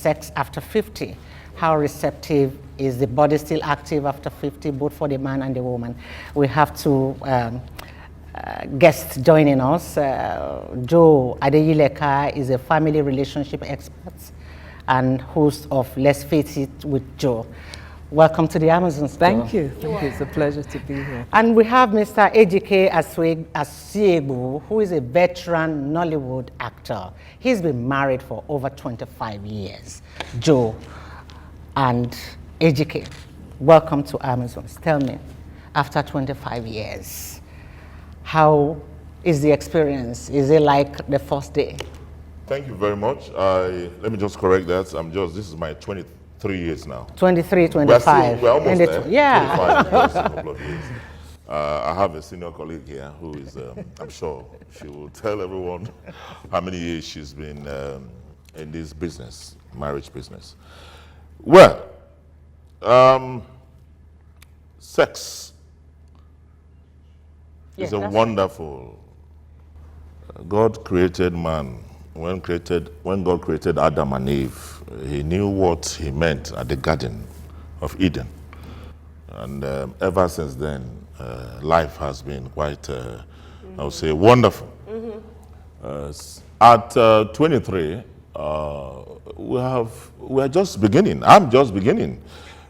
sex after 50. How receptive is the body still active after 50, both for the man and the woman? We have two guests joining us. Joe Adeyileka is a family relationship expert and host of Let's Face It with Joe. Welcome to the Amazon Store. Thank you. Thank you. It's a pleasure to be here. And we have Mr. Ejike Asiegbu, who is a veteran Nollywood actor. He's been married for over 25 years. Joe and Ejike, welcome to Amazon. Tell me, after 25 years, how is the experience? Is it like the first day? Thank you very much. Let me just correct that. This is my 23 years now. 23, 25. We're almost there. Yeah. 25 years, a couple of years. I have a senior colleague here who is, I'm sure she will tell everyone how many years she's been in this business, marriage business. Well, sex is a wonderful. God created man. When God created Adam and Eve, he knew what he meant at the Garden of Eden. And ever since then, life has been quite, I would say, wonderful. At 23, we're just beginning. I'm just beginning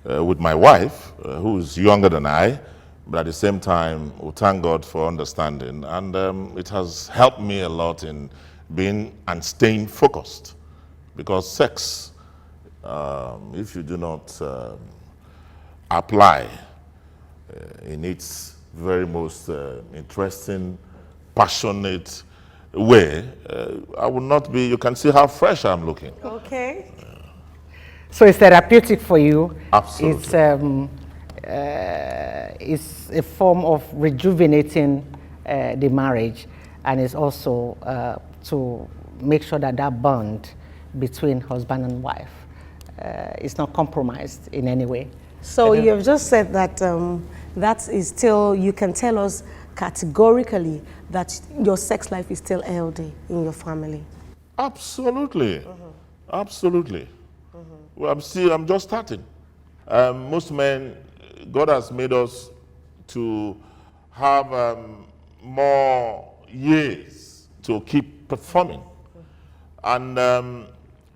with my wife, who's younger than I, but at the same time, we thank God for understanding. And it has helped me a lot in being and staying focused, because sex, if you do not apply in its very most interesting, passionate way, I will not be, you can see how fresh I'm looking. Okay. So it's therapeutic for you. Absolutely. It's a form of rejuvenating the marriage, and it's also to make sure that that bond between husband and wife is not compromised in any way. So you've just said that that is still, you can tell us categorically that your sex life is still healthy in your family. Absolutely. Absolutely. Well, I'm just starting. Most men, God has made us to have more years to keep performing. And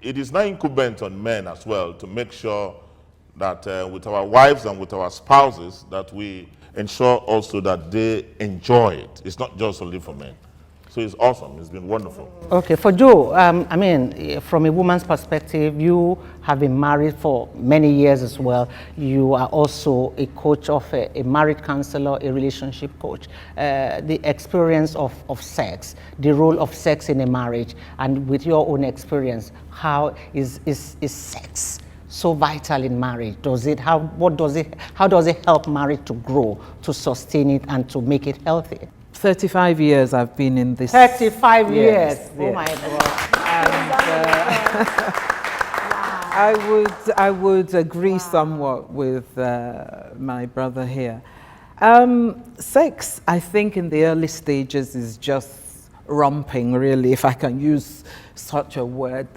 it is now incumbent on men as well to make sure that with our wives and with our spouses, that we ensure also that they enjoy it. It's not just only for men. So it's awesome. It's been wonderful. Okay, for Joe, I mean, from a woman's perspective, you have been married for many years as well. You are also a coach of a marriage counselor, a relationship coach. The experience of sex, the role of sex in a marriage, and with your own experience, how is sex so vital in marriage? How does it help marriage to grow, to sustain it, and to make it healthy? 35 years I've been in this. 35 years. Yes. Oh my God. And I would agree somewhat with my brother here. Sex, I think, in the early stages is just romping, really, if I can use such a word.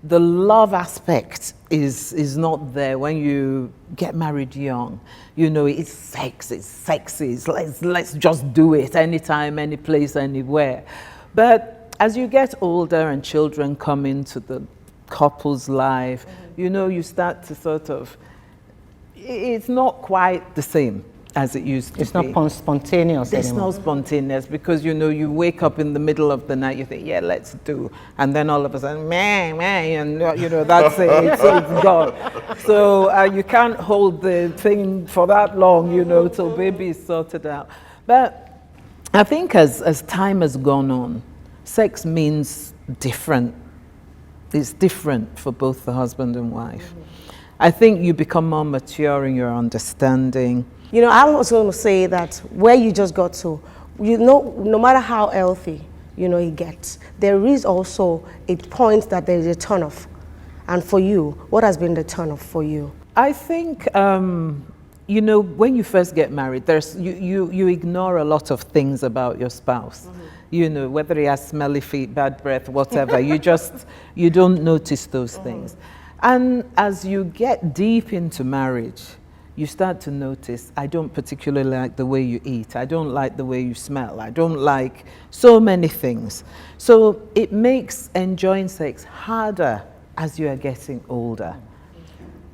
The love aspect is not there when you get married young. You know, it's sex, it's sexy, let's just do it anytime, any place, anywhere. But as you get older and children come into the couple's life, you know, you start to sort of, it's not quite the same as it used to be. It's not spontaneous anymore. It's not spontaneous because, you know, you wake up in the middle of the night, you think, yeah, let's do. And then all of a sudden, man, and, you know, that's it, it's gone. So you can't hold the thing for that long, you know, till baby is sorted out. But I think as time has gone on, sex means different. It's different for both the husband and wife. I think you become more mature in your understanding. You know, I was going to say that where you just got to, you know, no matter how healthy, you know, it gets, there is also a point that there is a turn-off. And for you, what has been the turn-off for you? I think, you know, when you first get married, you ignore a lot of things about your spouse. You know, whether he has smelly feet, bad breath, whatever, you don't notice those things. And as you get deep into marriage, you start to notice, I don't particularly like the way you eat. I don't like the way you smell. I don't like so many things. So it makes enjoying sex harder as you are getting older.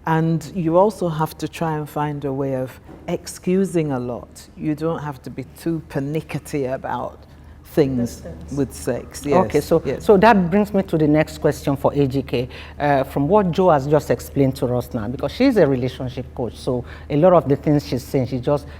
And you also have to try and find a way of excusing a lot. You don't have to be too pernickety about things with sex. Yes. Okay, so yes. so that brings me to the next question for AGK. From what Joe has just explained to us now, because she's a relationship coach, so a lot of the things she's saying,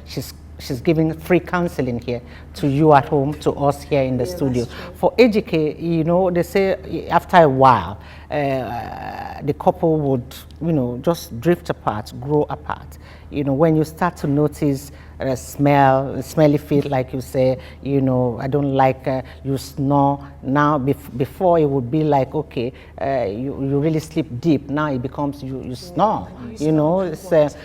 she's giving free counseling here to you at home, to us here in the studio. For AGK, you know, they say after a while, the couple would, you know, just drift apart, grow apart. You know, when you start to notice smelly feet, like you say, you know, I don't like you snore. Now, before it would be like, okay, you really sleep deep. Now it becomes you snore. You know, it's,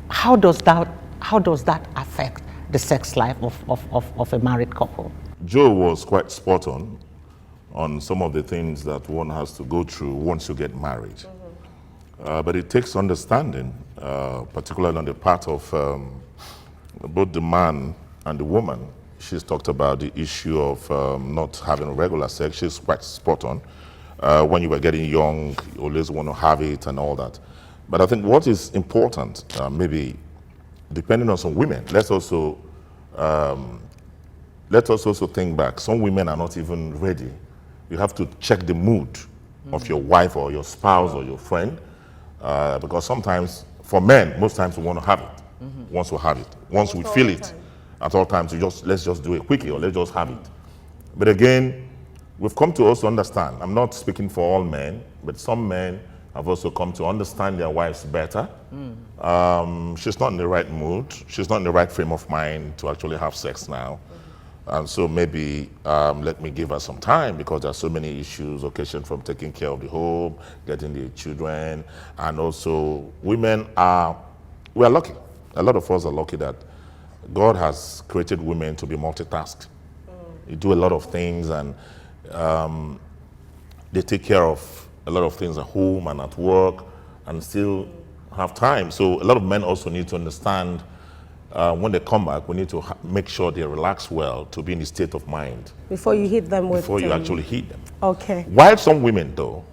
how does that affect the sex life of a married couple? Joe was quite spot on some of the things that one has to go through once you get married. But it takes understanding, particularly on the part of both the man and the woman. She's talked about the issue of not having regular sex. She's quite spot on. When you were getting young, you always want to have it and all that. But I think what is important, maybe depending on some women, let's also think back. Some women are not even ready. You have to check the mood of your wife or your spouse or your friend. Because sometimes, for men, most times we want to have it. Once we have it, once we feel it, at all times, let's just do it quickly, or let's just have it. But again, we've come to also understand. I'm not speaking for all men, but some men have also come to understand their wives better. She's not in the right mood. She's not in the right frame of mind to actually have sex now. And so maybe let me give her some time, because there are so many issues, occasion from taking care of the home, getting the children, and also we are lucky. A lot of us are lucky that God has created women to be multitasked. They do a lot of things, and they take care of a lot of things at home and at work, and still have time. So a lot of men also need to understand when they come back, we need to make sure they relax well to be in the state of mind. Before you hit them with... Before you actually hit them. Okay. While some women, though,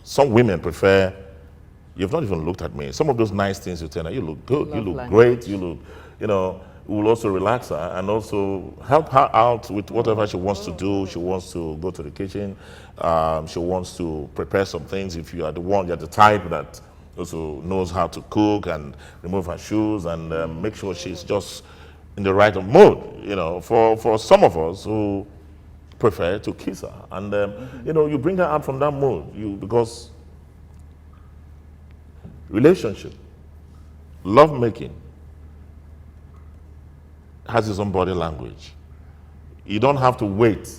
some women prefer, you've not even looked at me. Some of those nice things you tell her, you look good, you look great, you look, you know, it will also relax her and also help her out with whatever she wants to do. She wants to go to the kitchen. She wants to prepare some things. If you are the one, you're the type that also knows how to cook and remove her shoes and make sure she's just in the right mood. You know, for some of us who prefer to kiss her, and you know, you bring her out from that mood. Because relationship, love making, has its own body language. You don't have to wait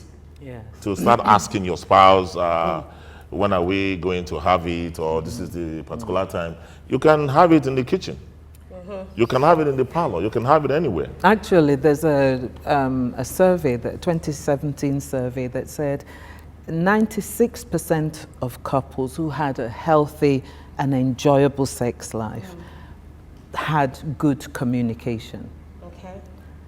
to start asking your spouse, when are we going to have it, or this is the particular time. You can have it in the kitchen. You can have it in the parlor. You can have it anywhere. Actually, there's a survey, the 2017 survey, that said 96% of couples who had a healthy and enjoyable sex life had good communication. Okay.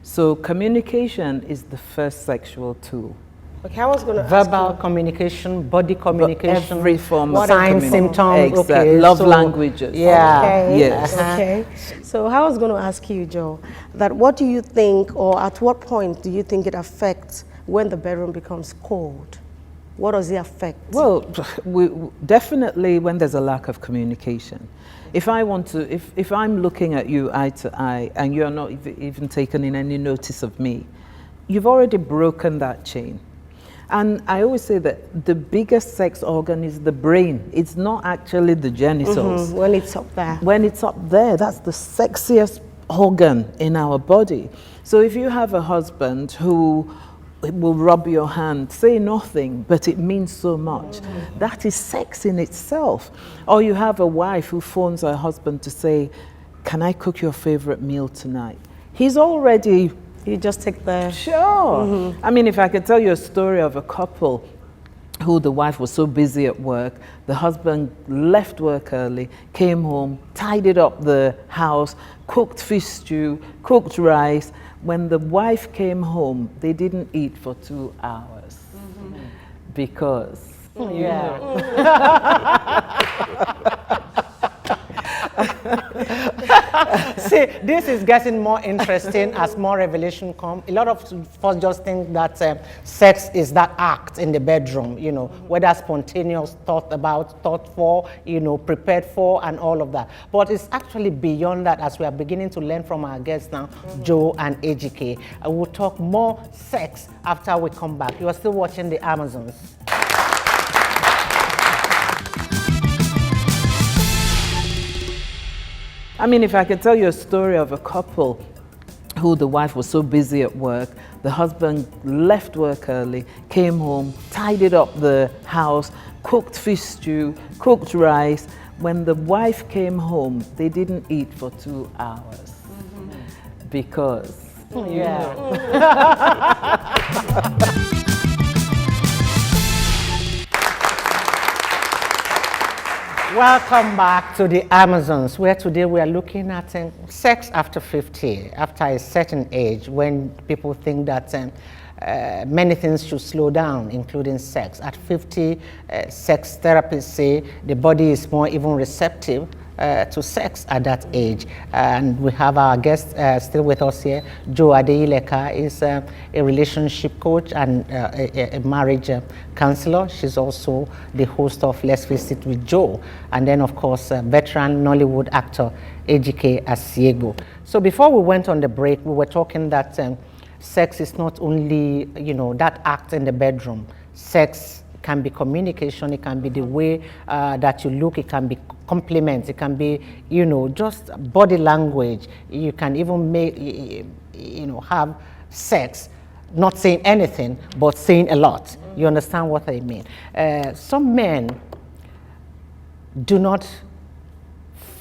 So communication is the first sexual tool. Okay, I was going to Verbal communication, body communication, every form of signs, symptoms, okay, love languages. Yeah. Okay. Yes. Okay. So I was going to ask you, Joe, that what do you think, or at what point do you think it affects when the bedroom becomes cold? What does it affect? Well, definitely when there's a lack of communication. If I want to, if I'm looking at you eye to eye and you're not even taking in any notice of me, you've already broken that chain. And I always say that the biggest sex organ is the brain. It's not actually the genitals. When it's up there. When it's up there, that's the sexiest organ in our body. So if you have a husband who will rub your hand, say nothing, but it means so much, that is sex in itself. Or you have a wife who phones her husband to say, can I cook your favorite meal tonight? He's already... You just take the... Sure. I mean, if I could tell you a story of a couple who the wife was so busy at work, the husband left work early, came home, tidied up the house, cooked fish stew, cooked rice. When the wife came home, they didn't eat for 2 hours because, See, this is getting more interesting as more revelation come. A lot of us just think that sex is that act in the bedroom, you know, whether spontaneous, thought about, thought for, you know, prepared for, and all of that. But it's actually beyond that, as we are beginning to learn from our guests now, Joe and Ejike. We'll talk more sex after we come back. You are still watching The Amazons. I mean, if I could tell you a story of a couple who the wife was so busy at work, the husband left work early, came home, tidied up the house, cooked fish stew, cooked rice. When the wife came home, they didn't eat for 2 hours because, Welcome back to The Amazons, where today we are looking at sex after 50, after a certain age, when people think that many things should slow down, including sex. At 50, sex therapists say the body is more even receptive to sex at that age. And we have our guest still with us here. Joe Adeyileka is a relationship coach and a marriage counselor. She's also the host of Let's Face It with Joe. And then, of course, veteran Nollywood actor Ejike Asiego. So before we went on the break, we were talking that sex is not only, you know, that act in the bedroom. Sex can be communication, it can be the way that you look, it can be compliments, it can be, you know, just body language. You can even make, you know, have sex, not saying anything, but saying a lot. You understand what I mean? Some men do not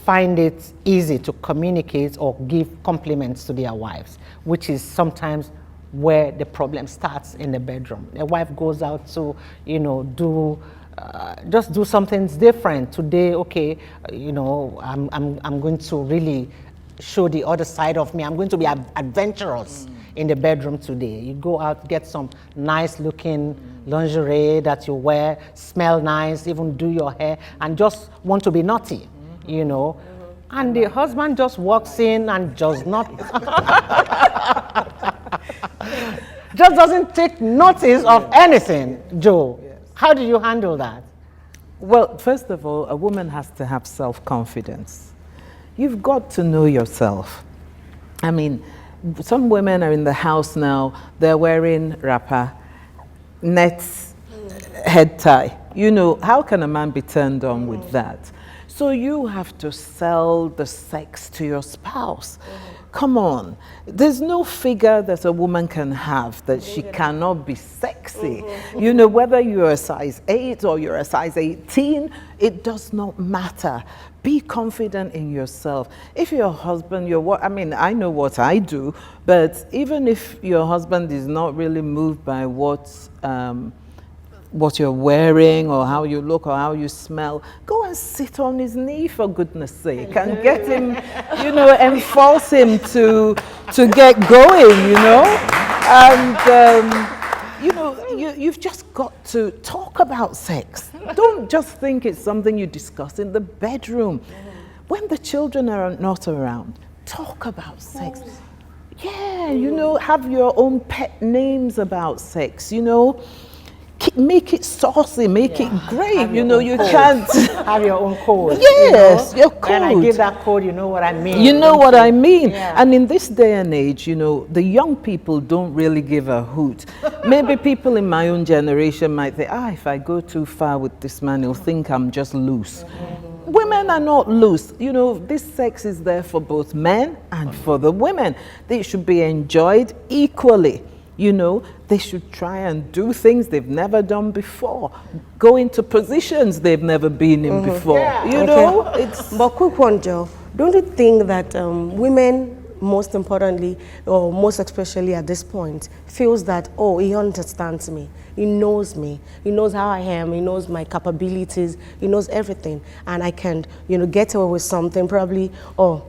find it easy to communicate or give compliments to their wives, which is sometimes where the problem starts in the bedroom. The wife goes out to, you know, just do something different today. Okay, you know, I'm going to really show the other side of me. I'm going to be adventurous in the bedroom today. You go out, get some nice looking lingerie that you wear, smell nice, even do your hair, and just want to be naughty, you know. And the husband just walks in and does not just doesn't take notice of anything. Joe, how do you handle that? well, first of all, a woman has to have self-confidence. You've got to know yourself. I mean, some women are in the house now, they're wearing wrapper, nets, head tie. You know, how can a man be turned on with that? So you have to sell the sex to your spouse. Come on. There's no figure that a woman can have that she cannot be sexy. You know, whether you're a size 8 or you're a size 18, it does not matter. Be confident in yourself. If your husband, I mean, I know what I do, but even if your husband is not really moved by what you're wearing or how you look or how you smell, go and sit on his knee, for goodness sake, and get him, you know, and force him to get going, you know. And you know, you've just got to talk about sex. Don't just think it's something you discuss in the bedroom. When the children are not around, talk about sex. Yeah, you know, have your own pet names about sex, you know. Make it saucy, make it great. You know, you can't have your own code. Yes, you know? Your code. And I give that code, you know what I mean. You know what I mean. Yeah. And in this day and age, you know, the young people don't really give a hoot. Maybe people in my own generation might think, if I go too far with this man, he'll think I'm just loose. Women are not loose. You know, this sex is there for both men and for the women. They should be enjoyed equally. You know, they should try and do things they've never done before. Go into positions they've never been in before. Yeah. You know, it's... But quick one, Joe. Don't you think that women most importantly, or most especially at this point, feels that, oh, he understands me, he knows how I am, he knows my capabilities, he knows everything, and I can, get away with something, probably, oh,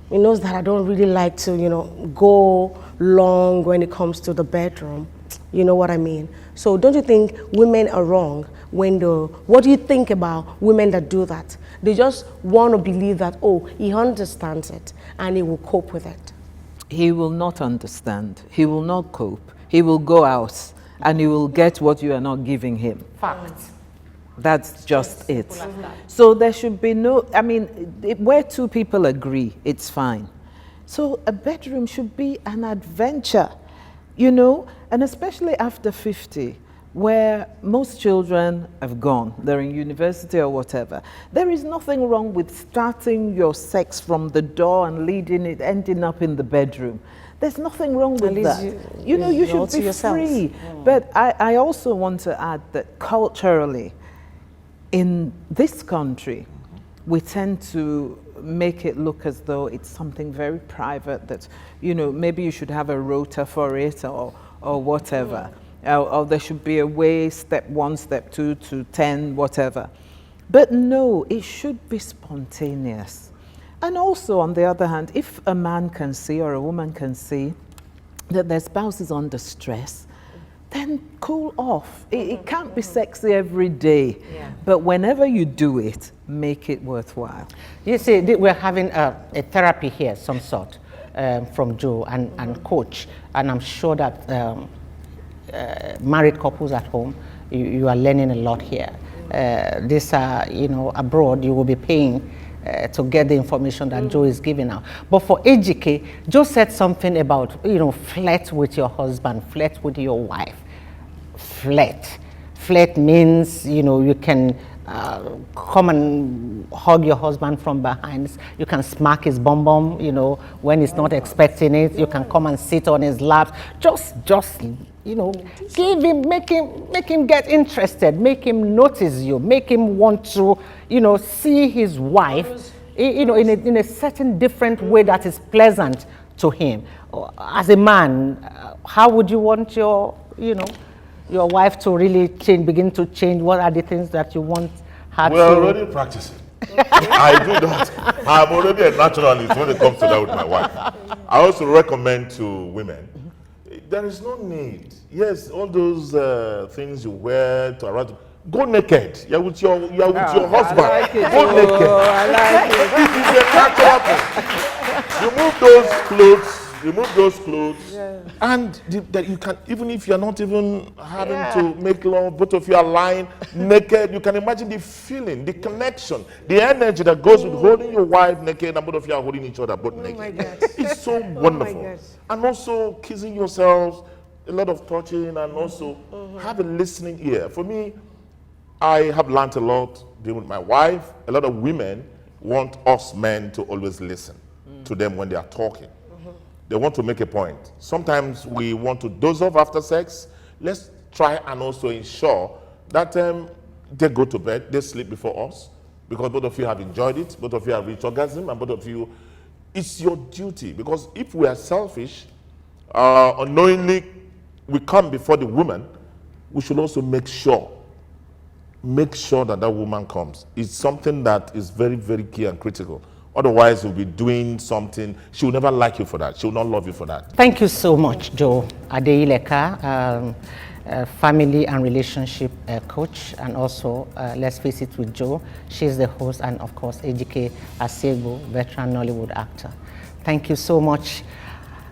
he knows that I don't really like to, go long when it comes to the bedroom. You know what I mean? So don't you think women are wrong what do you think about women that do that? They just want to believe that, oh, he understands it and he will cope with it. He will not understand. He will not cope. He will go out and he will get what you are not giving him. Fact. That's just it. So there should be no, where two people agree, it's fine. So a bedroom should be an adventure, and especially after 50, where most children have gone, they're in university or whatever. There is nothing wrong with starting your sex from the door and ending up in the bedroom. There's nothing wrong with that. You should be free. But I also want to add that culturally, in this country, we tend to make it look as though it's something very private that, maybe you should have a rota for it or whatever. Or there should be a way, step 1, step 2 to 10, whatever. But no, it should be spontaneous. And also, on the other hand, if a man can see or a woman can see that their spouse is under stress, then cool off. It can't be sexy every day, but whenever you do it, make it worthwhile. You see, we're having a therapy here, some sort, from Joe and Coach, and I'm sure that married couples at home, you are learning a lot here. This, abroad, you will be paying to get the information that Joe is giving out. But for Ejike, Joe said something about, flirt with your husband, flirt with your wife. Flirt means, you can come and hug your husband from behind. You can smack his bum bum, when he's not expecting it. You can come and sit on his lap. Just give him, make him get interested, make him notice you, make him want to, see his wife, in a certain different way that is pleasant to him. As a man, how would you want your wife to really begin to change? What are the things that you want her to? We're already practicing. I do that. I'm already a naturalist when it comes to that with my wife. I also recommend to women, there is no need. Yes, all those things you wear to around, go naked. You're with your husband. I like it. Go naked. I like it. This is a natural thing. Remove those clothes, and that you can, even if you're not even having to make love, both of you are lying naked, you can imagine the feeling, the connection, the energy that goes with holding your wife naked and both of you are holding each other both naked. My God. It's so wonderful. And also kissing yourselves, a lot of touching, and also have a listening ear. For me, I have learned a lot dealing with my wife. A lot of women want us men to always listen to them when they are talking. They want to make a point. Sometimes we want to doze off after sex. Let's try and also ensure that they go to bed, they sleep before us, because both of you have enjoyed it, both of you have reached orgasm, and both of you, it's your duty. Because if we are selfish, unknowingly we come before the woman, we should also make sure that woman comes. It's something that is very, very key and critical. Otherwise, you'll be doing something. She will never like you for that. She will not love you for that. Thank you so much, Joe Adeyileka, family and relationship coach, and also, let's face it, with Joe, she's the host, and of course, Ejike Asegbu, veteran Nollywood actor. Thank you so much.